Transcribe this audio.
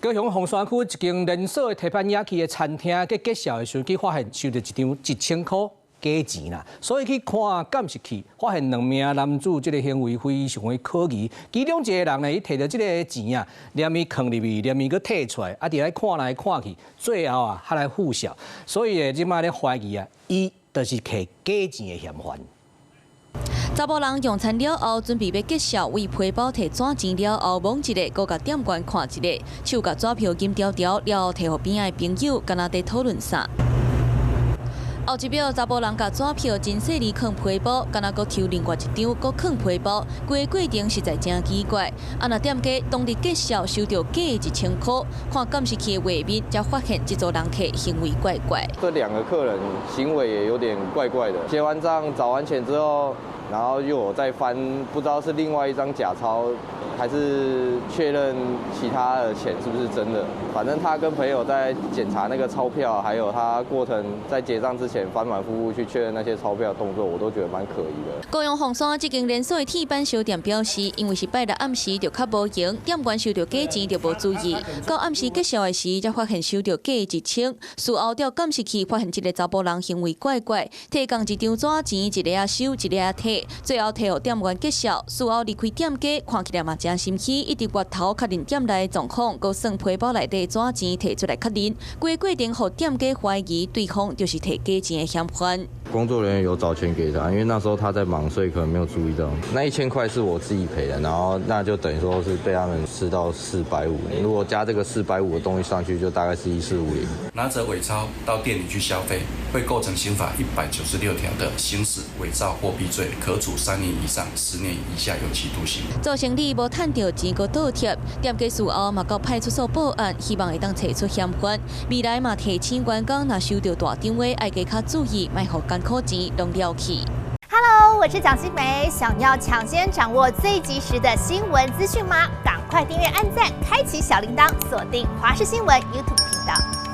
高雄凤山区一间连锁的铁板焼き的餐厅，在揭晓的时候，去发现收到一张1000块假钱啦，所以去看监视器，发现2名男子这个行为非常的可疑。其中一个人呢，伊摕到这个钱啊，连伊藏入去，连伊搁摕出来，啊，伫来看来看去，最后啊，还来附小。所以即摆咧怀疑啊，伊就是摕假钱的嫌犯。 查甫人用餐了后，准备要揭晓，为皮包摕纸钱了后，望一个，搁甲店员看一个，手甲纸票金条条，了后摕互边仔朋友，敢若在讨论啥。后一秒，查甫人甲纸票真细里藏皮包，敢若搁抽另外一张，搁藏皮包，规个过程实在真奇怪。啊，那店家当日揭晓收到假1000块，看监视器的画面，才发现这组人客行为怪怪。这2个客人行为也有点怪怪的，结完账找完钱之后。 然后又有再翻，不知道是另外一张假钞，还是确认其他的钱是不是真的。反正他跟朋友在检查那个钞票，还有他过程在结账之前反反复复去确认那些钞票的动作，我都觉得蛮可疑的。高雄凤山这间连锁的铁板烧店表示，因为是拜六暗时就较无闲，店员收到假钱就无注意，到暗时揭晓的时才发现收到假1000。事后调监视器发现这个查甫人行为怪怪，提供一张纸钱，一个收，一个摕。 最后摕互店员揭晓，事后离开店家，看起来嘛真心虚，一直回头确认店内的状况，搁算皮包内底纸钱摕出来确认，规过程互店家怀疑对方就是摕假钱的嫌犯。工作人员有找钱给他，因为那时候他在忙，所以可能没有注意到。那1000块是我自己赔的，然后那就等于说是被他们吃到450。如果加这个450的东西上去，就大概是1450。拿着伪钞到店里去消费，会构成刑法196条的行使伪造货币罪，可处3年以上10年以下有期徒刑。做生意无趁到钱个倒贴，店家事后嘛到派出所报案，希望会当找出嫌犯。未来嘛提醒员工，若收到大张话，爱加较注意，莫互艰苦钱拢了去。Hello， 我是蒋欣梅，想要抢先掌握最及时的新闻资讯吗？赶快订阅、按赞、开启小铃铛，锁定华视新闻 YouTube 频道。